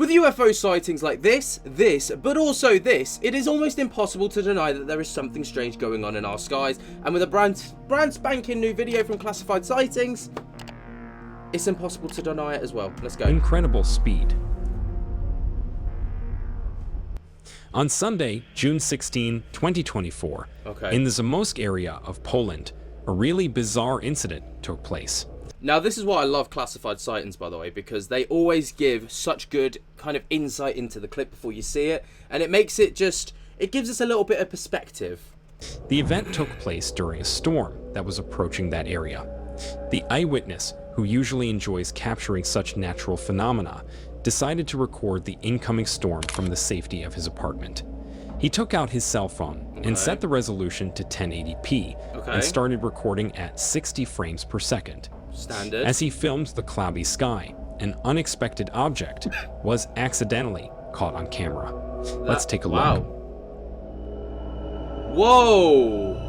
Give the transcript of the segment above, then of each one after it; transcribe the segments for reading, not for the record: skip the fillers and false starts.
With UFO sightings like this, but also this, it is almost impossible to deny that there is something strange going on in our skies, and with a brand spanking new video from Classified Sightings, it's impossible to deny it as well. Let's go. Incredible speed. On Sunday, June 16, 2024, in the Zamość area of Poland, a really bizarre incident took place. Now, this is why I love Classified Sightings, by the way, because they always give such good kind of insight into the clip before you see it, and it makes it just, it gives us a little bit of perspective. The event took place during a storm that was approaching that area. The eyewitness, who usually enjoys capturing such natural phenomena, decided to record the incoming storm from the safety of his apartment. He took out his cell phone and set the resolution to 1080p and started recording at 60 frames per second. Standard. As he filmed the cloudy sky, an unexpected object was accidentally caught on camera. Let's take a look. Whoa!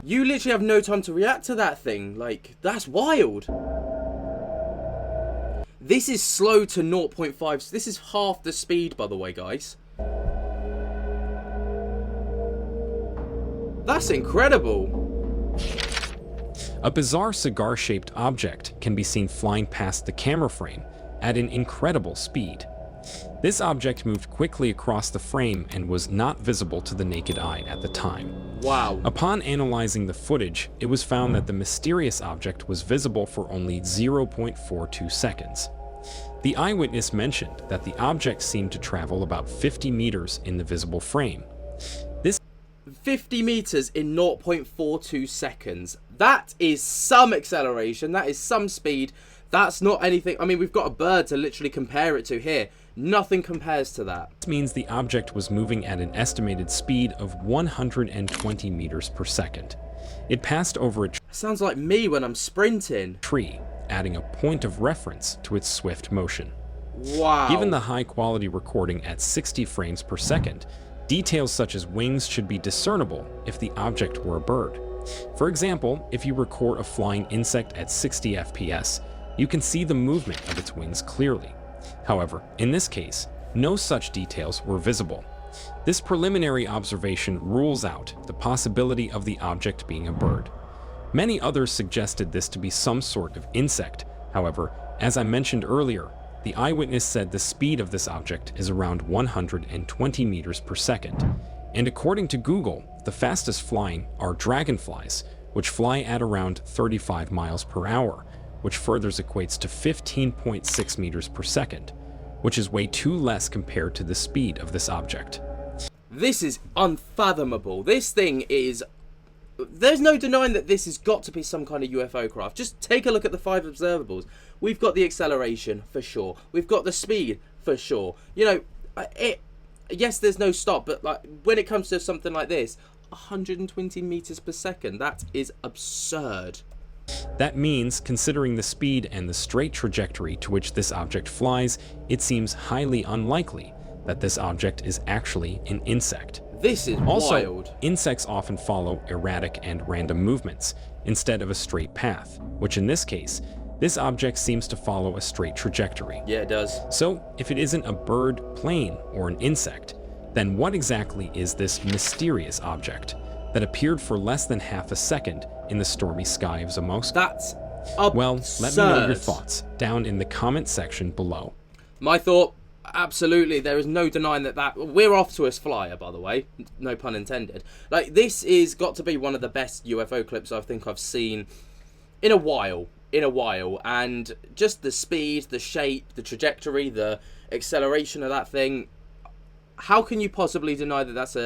You literally have no time to react to that thing. Like, that's wild. This is slow to 0.5. This is half the speed, by the way, guys. That's incredible. A bizarre cigar-shaped object can be seen flying past the camera frame at an incredible speed. This object moved quickly across the frame and was not visible to the naked eye at the time. Wow. Upon analyzing the footage, it was found that the mysterious object was visible for only 0.42 seconds. The eyewitness mentioned that the object seemed to travel about 50 meters in the visible frame. 50 meters in 0.42 seconds. That is some acceleration. That is some speed. That's not anything. I mean, we've got a bird to literally compare it to here. Nothing compares to that. This means the object was moving at an estimated speed of 120 meters per second. It passed over a sounds like me when I'm sprinting. Tree, adding a point of reference to its swift motion. Wow. Given the high quality recording at 60 frames per second, details such as wings should be discernible if the object were a bird. For example, if you record a flying insect at 60 FPS, you can see the movement of its wings clearly. However, in this case, no such details were visible. This preliminary observation rules out the possibility of the object being a bird. Many others suggested this to be some sort of insect. However, as I mentioned earlier, the eyewitness said the speed of this object is around 120 meters per second. And according to Google, the fastest flying are dragonflies, which fly at around 35 miles per hour, which further equates to 15.6 meters per second, which is way too less compared to the speed of this object. This is unfathomable. This thing is... There's no denying that this has got to be some kind of UFO craft. Just take a look at the 5 observables. We've got the acceleration, for sure. We've got the speed, for sure. You know, yes, there's no stop, but like when it comes to something like this, 120 meters per second, that is absurd. That means, considering the speed and the straight trajectory to which this object flies, it seems highly unlikely that this object is actually an insect. This is wild. Insects often follow erratic and random movements instead of a straight path, which in this case, this object seems to follow a straight trajectory. Yeah, it does. So, if it isn't a bird, plane, or an insect, then what exactly is this mysterious object that appeared for less than half a second in the stormy sky of Zamość? That's absurd. Well, let me know your thoughts down in the comment section below. My thought, absolutely, there is no denying that we're off to a flyer, by the way, no pun intended. Like, this is got to be one of the best UFO clips I think I've seen in a while, and just the speed, the shape, the trajectory, the acceleration of that thing. How can you possibly deny that that's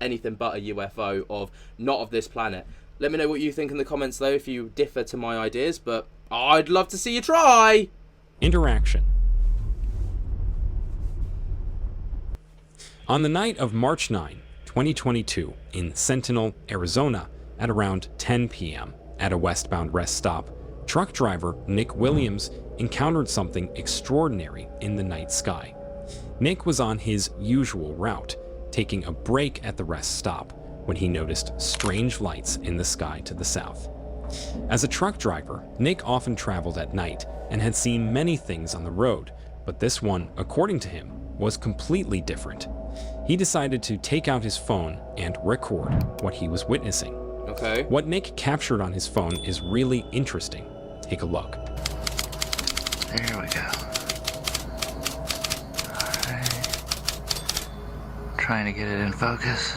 anything but a UFO of not of this planet? Let me know what you think in the comments though if you differ to my ideas, but I'd love to see you try. Interaction. On the night of March 9, 2022, in Sentinel, Arizona, at around 10 p.m., at a westbound rest stop, truck driver Nick Williams encountered something extraordinary in the night sky. Nick was on his usual route, taking a break at the rest stop, when he noticed strange lights in the sky to the south. As a truck driver, Nick often traveled at night and had seen many things on the road, but this one, according to him, was completely different. He decided to take out his phone and record what he was witnessing. Okay. What Nick captured on his phone is really interesting. Take a look. There we go. Alright. Trying to get it in focus.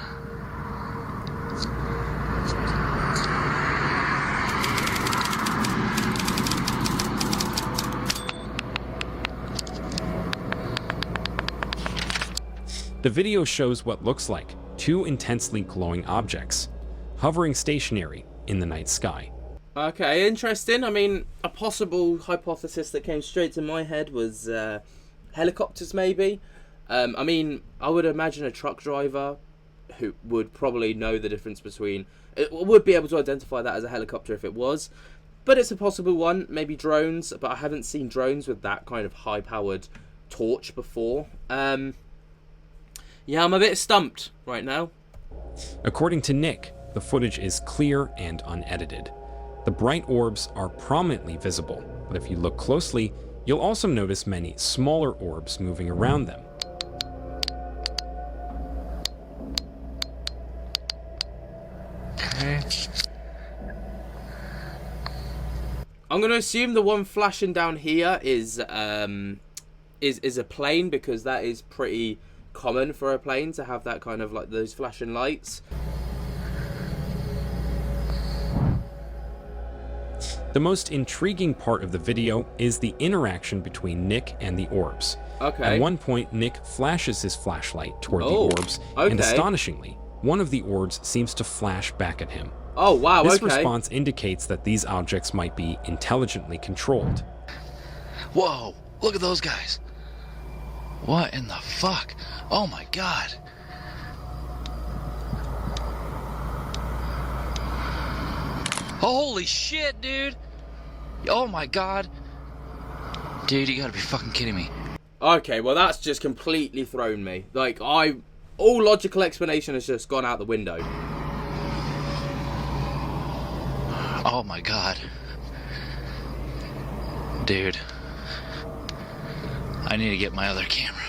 The video shows what looks like two intensely glowing objects, hovering stationary in the night sky. Okay, interesting. I mean, a possible hypothesis that came straight to my head was helicopters, maybe. I mean, I would imagine a truck driver who would probably know the difference between... would be able to identify that as a helicopter if it was. But it's a possible one. Maybe drones, but I haven't seen drones with that kind of high-powered torch before. Yeah, I'm a bit stumped right now. According to Nick, the footage is clear and unedited. The bright orbs are prominently visible, but if you look closely, you'll also notice many smaller orbs moving around them. Okay. I'm going to assume the one flashing down here is a plane, because that is pretty common for a plane to have that kind of like those flashing lights. The most intriguing part of the video is the interaction between Nick and the orbs. Okay. At one point, Nick flashes his flashlight toward the orbs, okay. and astonishingly, one of the orbs seems to flash back at him. Oh, wow, This okay. response indicates that these objects might be intelligently controlled. Whoa, look at those guys. What in the fuck? Oh my god. Holy shit, dude. Oh my god. Dude, you gotta be fucking kidding me. Okay, well that's just completely thrown me. Like, all logical explanation has just gone out the window. Oh my god. Dude. I need to get my other camera.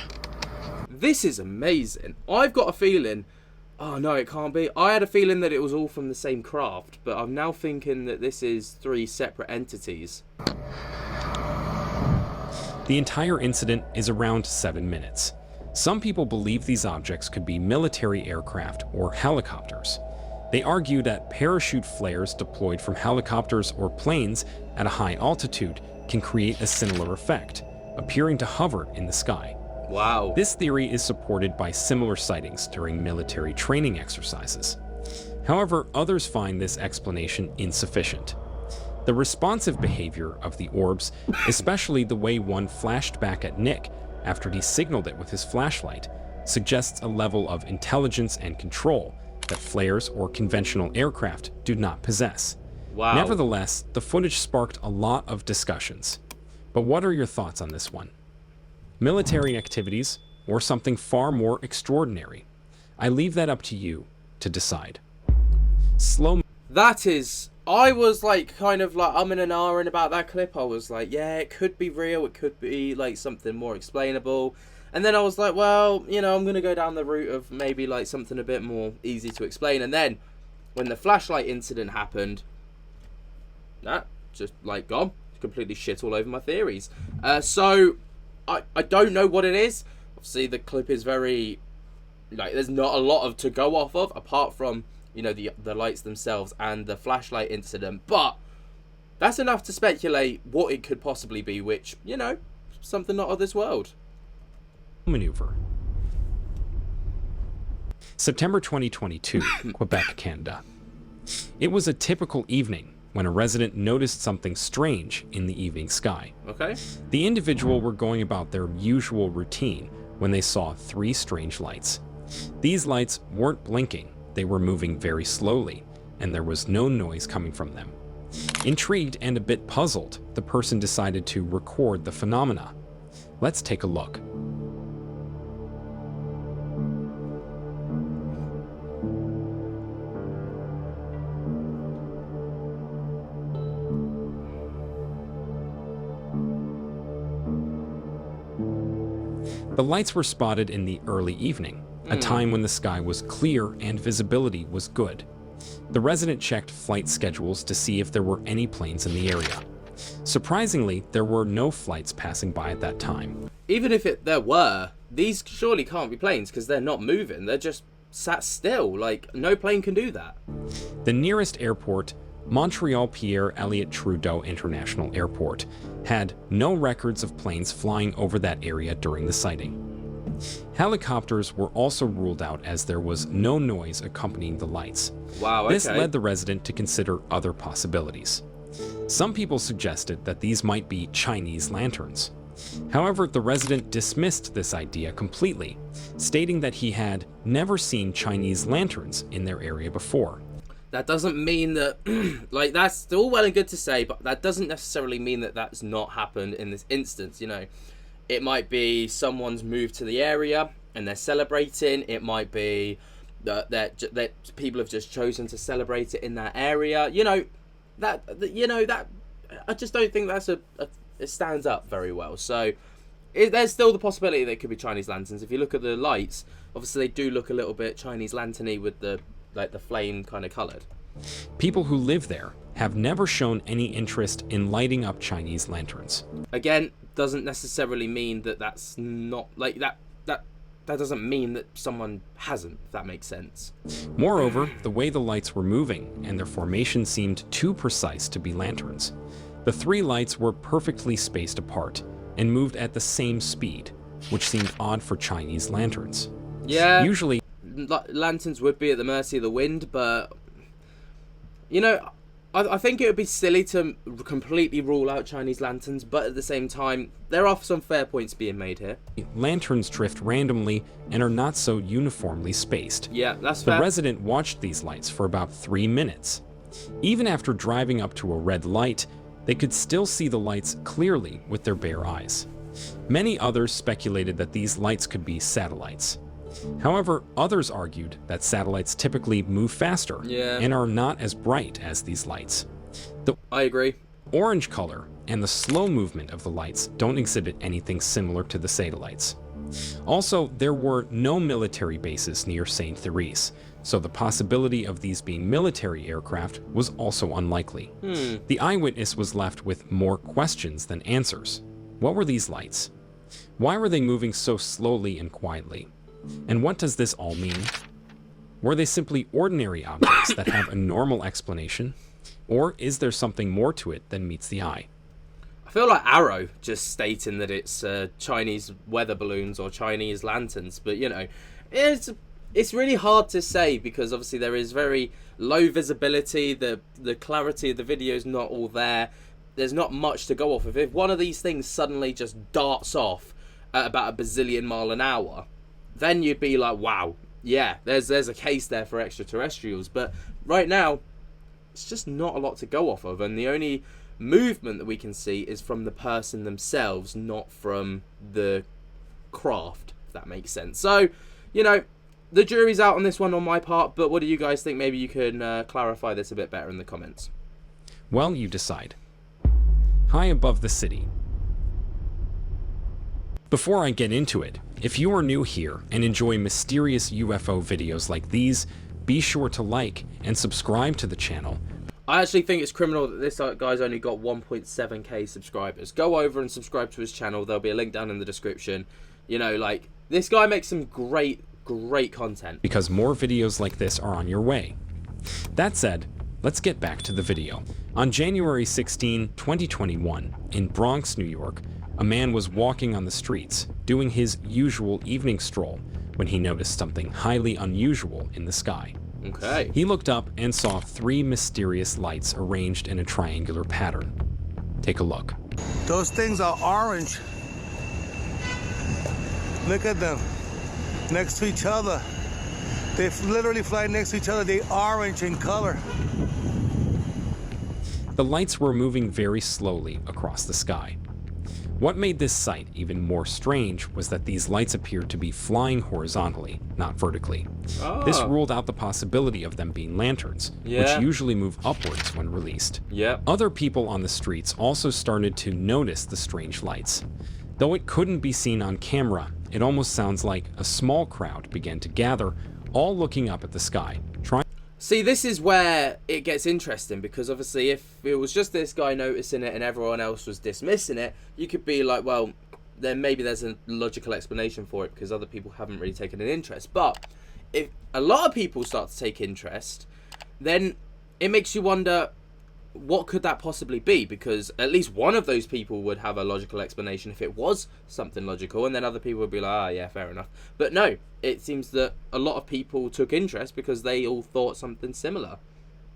This is amazing. I've got a feeling... Oh, no, it can't be. I had a feeling that it was all from the same craft, but I'm now thinking that this is 3 separate entities. The entire incident is around 7 minutes. Some people believe these objects could be military aircraft or helicopters. They argue that parachute flares deployed from helicopters or planes at a high altitude can create a similar effect, appearing to hover in the sky. Wow. This theory is supported by similar sightings during military training exercises. However, others find this explanation insufficient. The responsive behavior of the orbs, especially the way one flashed back at Nick after he signaled it with his flashlight, suggests a level of intelligence and control that flares or conventional aircraft do not possess. Wow. Nevertheless, the footage sparked a lot of discussions. But what are your thoughts on this one? Military activities, or something far more extraordinary? I leave that up to you to decide. That is... I was like, kind of like, I'm in an ahhing about that clip. I was like, yeah, it could be real. It could be like something more explainable. And then I was like, well, you know, I'm going to go down the route of maybe like something a bit more easy to explain. And then when the flashlight incident happened, that just like gone. Completely shit all over my theories. So I don't know what it is. Obviously the clip is very, like, there's not a lot of to go off of apart from, you know, the lights themselves and the flashlight incident, but that's enough to speculate what it could possibly be, which, you know, something not of this world. Maneuver. September 2022, Quebec, Canada. It was a typical evening when a resident noticed something strange in the evening sky. Okay. The individual were going about their usual routine when they saw 3 strange lights. These lights weren't blinking, they were moving very slowly, and there was no noise coming from them. Intrigued and a bit puzzled, the person decided to record the phenomena. Let's take a look. The lights were spotted in the early evening, a time when the sky was clear and visibility was good. The resident checked flight schedules to see if there were any planes in the area. Surprisingly, there were no flights passing by at that time. Even if there were, these surely can't be planes because they're not moving. They're just sat still. Like, no plane can do that. The nearest airport, Montreal Pierre Elliott Trudeau International Airport, had no records of planes flying over that area during the sighting. Helicopters were also ruled out as there was no noise accompanying the lights. Wow, okay. This led the resident to consider other possibilities. Some people suggested that these might be Chinese lanterns. However, the resident dismissed this idea completely, stating that he had never seen Chinese lanterns in their area before. That doesn't mean that, like, that's still well and good to say, but that doesn't necessarily mean that that's not happened in this instance, you know. It might be someone's moved to the area and they're celebrating. It might be that people have just chosen to celebrate it in that area. You know, that I just don't think it stands up very well. So there's still the possibility that it could be Chinese lanterns. If you look at the lights, obviously they do look a little bit Chinese lantern-y with the flame kind of coloured. People who live there have never shown any interest in lighting up Chinese lanterns. Again, doesn't necessarily mean that that's not like that doesn't mean that someone hasn't, if that makes sense. Moreover, the way the lights were moving and their formation seemed too precise to be lanterns. The three lights were perfectly spaced apart and moved at the same speed, which seemed odd for Chinese lanterns. Yeah, usually lanterns would be at the mercy of the wind, but you know, I think it would be silly to completely rule out Chinese lanterns, but at the same time, there are some fair points being made here. Lanterns drift randomly and are not so uniformly spaced. Yeah, that's fair. The resident watched these lights for about 3 minutes. Even after driving up to a red light, they could still see the lights clearly with their bare eyes. Many others speculated that these lights could be satellites. However, others argued that satellites typically move faster and are not as bright as these lights. I agree. Orange color and the slow movement of the lights don't exhibit anything similar to the satellites. Also, there were no military bases near St. Therese, so the possibility of these being military aircraft was also unlikely. The eyewitness was left with more questions than answers. What were these lights? Why were they moving so slowly and quietly? And what does this all mean? Were they simply ordinary objects that have a normal explanation? Or is there something more to it than meets the eye? I feel like Arrow just stating that it's Chinese weather balloons or Chinese lanterns, but you know, it's really hard to say because obviously there is very low visibility, the clarity of the video is not all there, there's not much to go off of. If one of these things suddenly just darts off at about a bazillion mile an hour, then you'd be like, wow, yeah, there's a case there for extraterrestrials. But right now, it's just not a lot to go off of, and the only movement that we can see is from the person themselves, not from the craft, if that makes sense. So, you know, the jury's out on this one on my part, but what do you guys think? Maybe you can clarify this a bit better in the comments. Well, you decide. High above the city. Before I get into it, if you are new here and enjoy mysterious UFO videos like these, be sure to like and subscribe to the channel. I actually think it's criminal that this guy's only got 1.7k subscribers. Go over and subscribe to his channel. There'll be a link down in the description. You know, like, this guy makes some great content. Because more videos like this are on your way. That said, let's get back to the video. On January 16, 2021, in Bronx, New York, a man was walking on the streets, doing his usual evening stroll, when he noticed something highly unusual in the sky. Okay. He looked up and saw 3 mysterious lights arranged in a triangular pattern. Take a look. Those things are orange. Look at them. Next to each other. They literally fly next to each other. They're orange in color. The lights were moving very slowly across the sky. What made this sight even more strange was that these lights appeared to be flying horizontally, not vertically. Oh. This ruled out the possibility of them being lanterns, which usually move upwards when released. Other people on the streets also started to notice the strange lights. Though it couldn't be seen on camera, it almost sounds like a small crowd began to gather, all looking up at the sky, trying. See, this is where it gets interesting, because obviously if it was just this guy noticing it and everyone else was dismissing it, you could be like, well, then maybe there's a logical explanation for it because other people haven't really taken an interest. But if a lot of people start to take interest, then it makes you wonder, what could that possibly be? Because at least one of those people would have a logical explanation if it was something logical, and then other people would be like, ah, yeah, fair enough. But no, it seems that a lot of people took interest because they all thought something similar,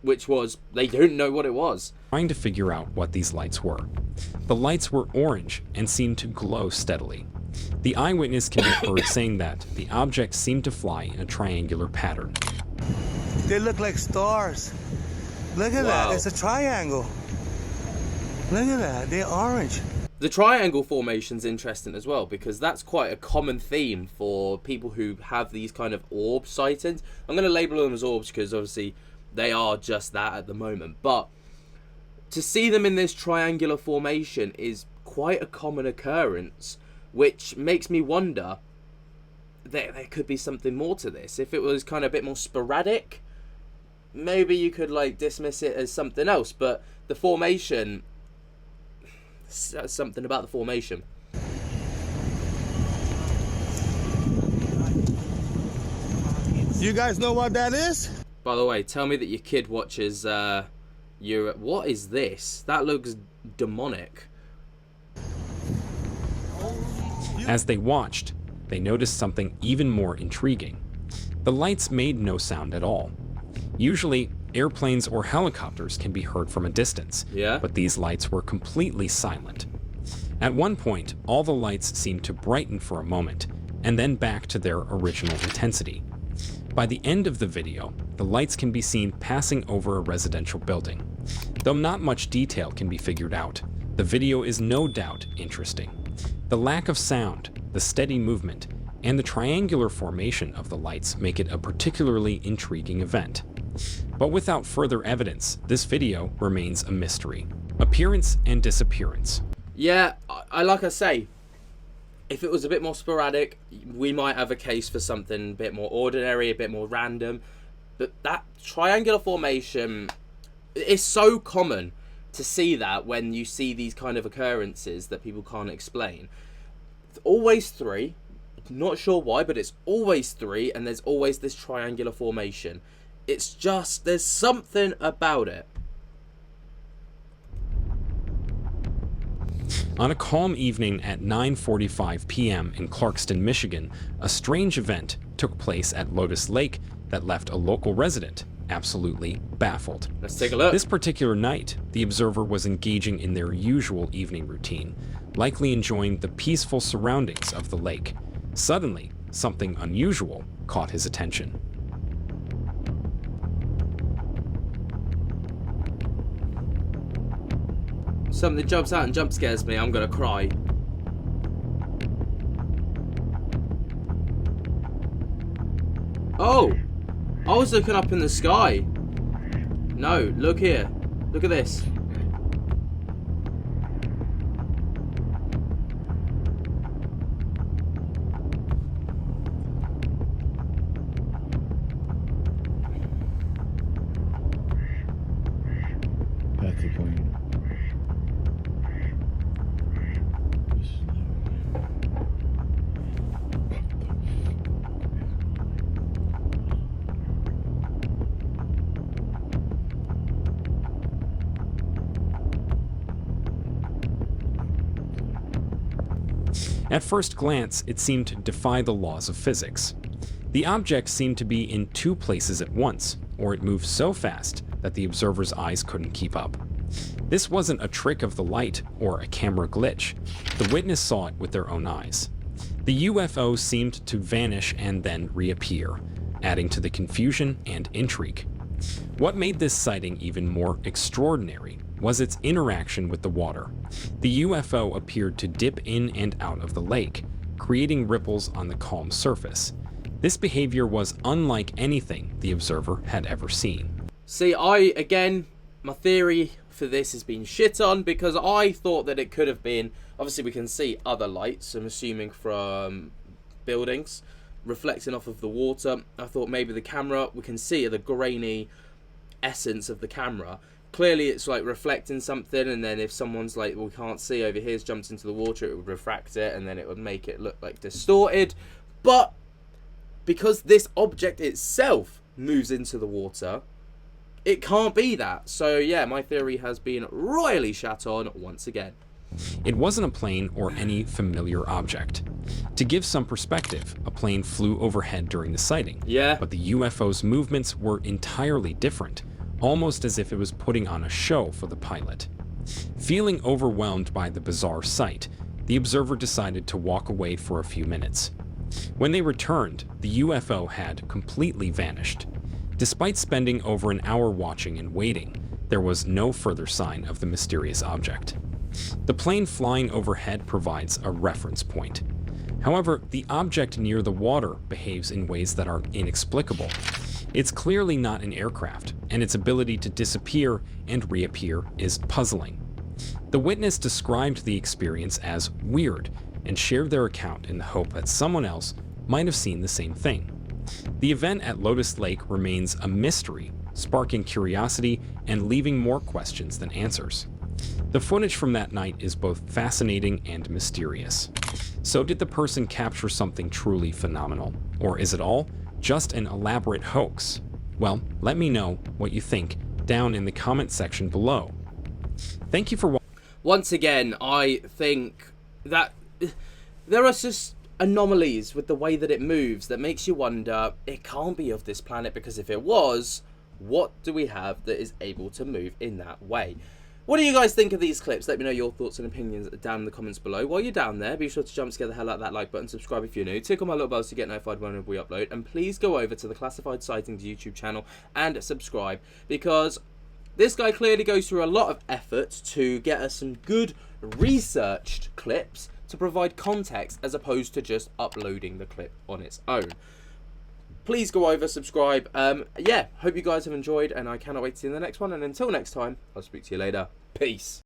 which was they don't know what it was. Trying to figure out what these lights were. The lights were orange and seemed to glow steadily. The eyewitness can be heard saying that the object seemed to fly in a triangular pattern. They look like stars. Look at Wow. that. It's a triangle. Look at that. They're orange. The triangle formation's interesting as well, because that's quite a common theme for people who have these kind of orb sightings. I'm going to label them as orbs because obviously they are just that at the moment. But to see them in this triangular formation is quite a common occurrence, which makes me wonder there could be something more to this. If it was kind of a bit more sporadic, maybe you could like dismiss it as something else, but the formation, something about the formation. You guys know what that is? By the way, tell me that your kid watches what is this? That looks demonic. As they watched, they noticed something even more intriguing. The lights made no sound at all. Usually, airplanes or helicopters can be heard from a distance, Yeah. but these lights were completely silent. At one point, all the lights seemed to brighten for a moment, and then back to their original intensity. By the end of the video, the lights can be seen passing over a residential building. Though not much detail can be figured out, the video is no doubt interesting. The lack of sound, the steady movement, and the triangular formation of the lights make it a particularly intriguing event. But without further evidence, this video remains a mystery. Appearance and disappearance. Yeah, I like I say, if it was a bit more sporadic, we might have a case for something a bit more ordinary, a bit more random. But that triangular formation is so common to see that when you see these kind of occurrences that people can't explain. It's always three, not sure why, but it's always three, and there's always this triangular formation. It's just, there's something about it. On a calm evening at 9:45 p.m. in Clarkston, Michigan, a strange event took place at Lotus Lake that left a local resident absolutely baffled. Let's take a look. This particular night, the observer was engaging in their usual evening routine, likely enjoying the peaceful surroundings of the lake. Suddenly, something unusual caught his attention. Something jumps out and jump scares me, I'm gonna cry. Oh! I was looking up in the sky. No, look here. Look at this. That's the point. At first glance, it seemed to defy the laws of physics. The object seemed to be in two places at once, or it moved so fast that the observer's eyes couldn't keep up. This wasn't a trick of the light or a camera glitch. The witness saw it with their own eyes. The UFO seemed to vanish and then reappear, adding to the confusion and intrigue. What made this sighting even more extraordinary was its interaction with the water. The UFO appeared to dip in and out of the lake, creating ripples on the calm surface. This behavior was unlike anything the observer had ever seen. See, my theory for this has been shit on, because I thought that it could have been, obviously we can see other lights, I'm assuming from buildings reflecting off of the water. I thought maybe the camera, we can see the grainy essence of the camera. Clearly it's like reflecting something, and then if someone's like, we can't see over here's jumped into the water, it would refract it, and then it would make it look like distorted. But because this object itself moves into the water, it can't be that. So yeah, my theory has been royally shat on once again. It wasn't a plane or any familiar object. To give some perspective, a plane flew overhead during the sighting. Yeah. But the UFO's movements were entirely different, almost as if it was putting on a show for the pilot. Feeling overwhelmed by the bizarre sight, the observer decided to walk away for a few minutes. When they returned, the UFO had completely vanished. Despite spending over an hour watching and waiting, there was no further sign of the mysterious object. The plane flying overhead provides a reference point. However, the object near the water behaves in ways that are inexplicable. It's clearly not an aircraft, and its ability to disappear and reappear is puzzling. The witness described the experience as weird and shared their account in the hope that someone else might have seen the same thing. The event at Lotus Lake remains a mystery, sparking curiosity and leaving more questions than answers. The footage from that night is both fascinating and mysterious. So did the person capture something truly phenomenal? Or is it all just an elaborate hoax? Well, let me know what you think down in the comment section below. Thank you for watching. Once again, I think that there are just anomalies with the way that it moves that makes you wonder, it can't be of this planet, because if it was, what do we have that is able to move in that way? What do you guys think of these clips? Let me know your thoughts and opinions down in the comments below. While you're down there, be sure to jump scare the hell out of that like button, subscribe if you're new, tickle my little bells to get notified whenever we upload, and please go over to the Classified Sightings YouTube channel and subscribe, because this guy clearly goes through a lot of effort to get us some good researched clips to provide context as opposed to just uploading the clip on its own. Please go over, subscribe. Yeah, hope you guys have enjoyed, and I cannot wait to see you in the next one. And until next time, I'll speak to you later. Peace.